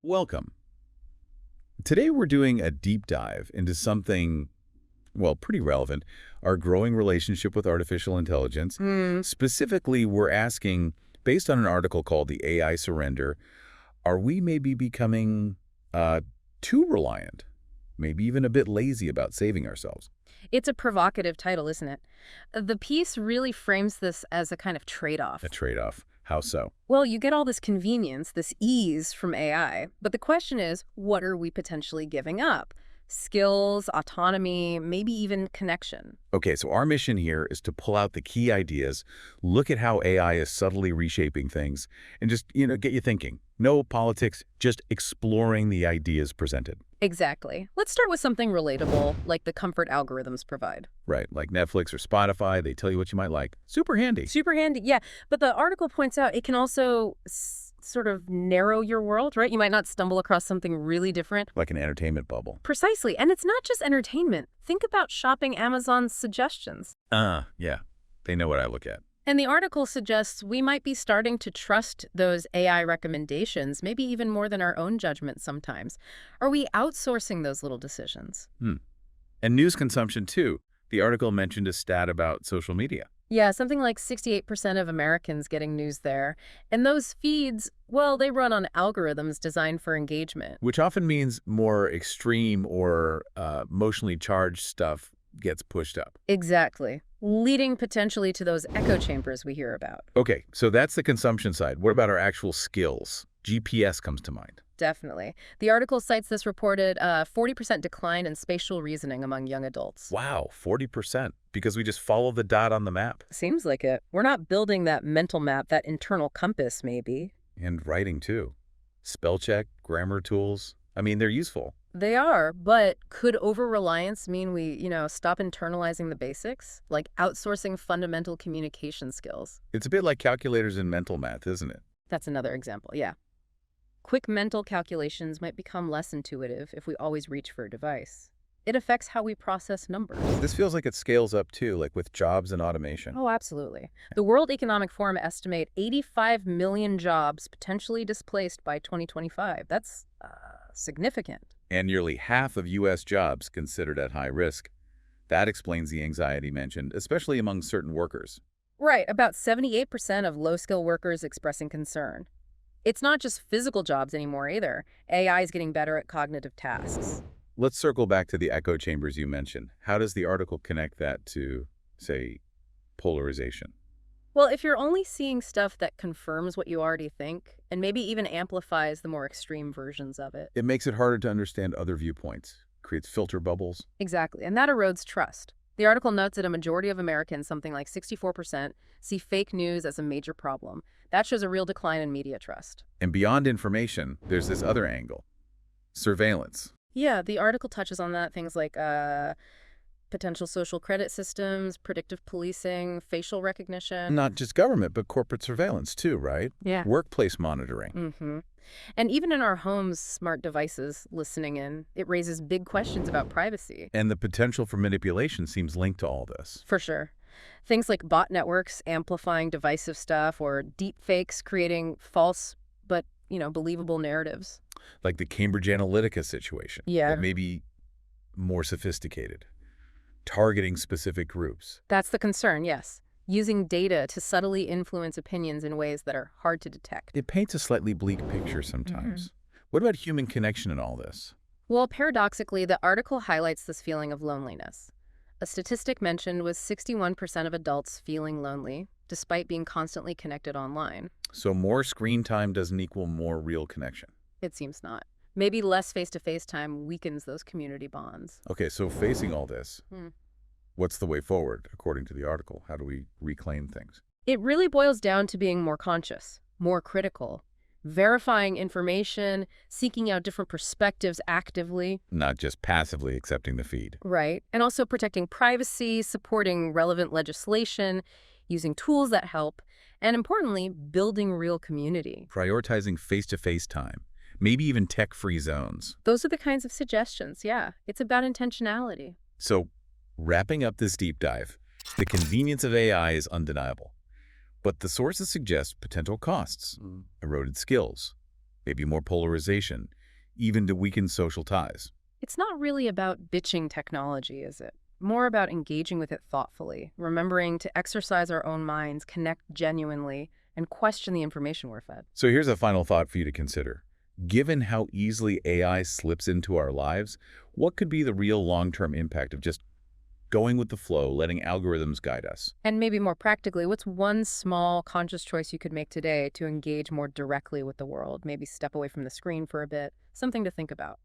Welcome. Today we're doing a deep dive into something, well, pretty relevant, our growing relationship with artificial intelligence. Specifically, we're asking, based on an article called The AI Surrender, are we maybe becoming too reliant, maybe even a bit lazy about saving ourselves? It's a provocative title, isn't it? The piece really frames this as a kind of A trade-off. trade-off. How so? Well, you get all this convenience, this ease from AI, but the question is, what are we potentially giving up? Skills, autonomy, maybe even connection. Okay, so our mission here is to pull out the key ideas, look at how AI is subtly reshaping things, and just, get you thinking. No politics, just exploring the ideas presented. Exactly. Let's start with something relatable, like the comfort algorithms provide. Right, like Netflix or Spotify, they tell you what you might like. Super handy. Super handy, yeah. But the article points out it can also sort of narrow your world, right? You might not stumble across something really different. Like an entertainment bubble. Precisely. And it's not just entertainment. Think about shopping Amazon's suggestions. Yeah. They know what I look at. And the article suggests we might be starting to trust those AI recommendations, maybe even more than our own judgment sometimes. Are we outsourcing those little decisions? And news consumption, too. The article mentioned a stat about social media. Yeah, something like 68% of Americans getting news there. And those feeds, well, they run on algorithms designed for engagement. Which often means more extreme or emotionally charged stuff gets pushed up. Exactly. Leading potentially to those echo chambers we hear about. Okay, so that's the consumption side. What about our actual skills? GPS comes to mind. Definitely. The article cites this reported 40% decline in spatial reasoning among young adults. Wow, 40%, because we just follow the dot on the map. Seems like it. We're not building that mental map, that internal compass, maybe. And writing, too. Spell check, grammar tools. I mean, they're useful. They are, but could over-reliance mean we, stop internalizing the basics? Like outsourcing fundamental communication skills? It's a bit like calculators in mental math, isn't it? That's another example, yeah. Quick mental calculations might become less intuitive if we always reach for a device. It affects how we process numbers. This feels like it scales up, too, like with jobs and automation. Oh, absolutely. The World Economic Forum estimate 85 million jobs potentially displaced by 2025. That's significant. And nearly half of U.S. jobs considered at high risk. That explains the anxiety mentioned, especially among certain workers. Right, about 78% of low-skill workers expressing concern. It's not just physical jobs anymore either. AI is getting better at cognitive tasks. Let's circle back to the echo chambers you mentioned. How does the article connect that to, say, polarization? Well, if you're only seeing stuff that confirms what you already think, and maybe even amplifies the more extreme versions of it. It makes it harder to understand other viewpoints, creates filter bubbles. Exactly, and that erodes trust. The article notes that a majority of Americans, something like 64%, see fake news as a major problem. That shows a real decline in media trust. And beyond information, there's this other angle, surveillance. Yeah, the article touches on that, things like potential social credit systems, predictive policing, facial recognition. Not just government, but corporate surveillance too, right? Yeah. Workplace monitoring. And even in our homes, smart devices listening in, it raises big questions about privacy. And the potential for manipulation seems linked to all this. For sure. Things like bot networks amplifying divisive stuff or deep fakes creating false but, believable narratives. Like the Cambridge Analytica situation. Yeah. But maybe more sophisticated. Targeting specific groups. That's the concern, yes. Using data to subtly influence opinions in ways that are hard to detect. It paints a slightly bleak picture sometimes. What about human connection in all this? Well, paradoxically, the article highlights this feeling of loneliness. A statistic mentioned was 61% of adults feeling lonely, despite being constantly connected online. So more screen time doesn't equal more real connection. It seems not. Maybe less face-to-face time weakens those community bonds. Okay, so facing all this, what's the way forward, according to the article? How do we reclaim things? It really boils down to being more conscious, more critical, verifying information, seeking out different perspectives actively. Not just passively accepting the feed. Right. And also protecting privacy, supporting relevant legislation, using tools that help, and importantly, building real community. Prioritizing face-to-face time. Maybe even tech-free zones. Those are the kinds of suggestions, yeah. It's about intentionality. So, wrapping up this deep dive, the convenience of AI is undeniable. But the sources suggest potential costs, eroded skills, maybe more polarization, even to weaken social ties. It's not really about bitching technology, is it? More about engaging with it thoughtfully, remembering to exercise our own minds, connect genuinely, and question the information we're fed. So here's a final thought for you to consider. Given how easily AI slips into our lives, what could be the real long-term impact of just going with the flow, letting algorithms guide us? And maybe more practically, what's one small conscious choice you could make today to engage more directly with the world? Maybe step away from the screen for a bit. Something to think about.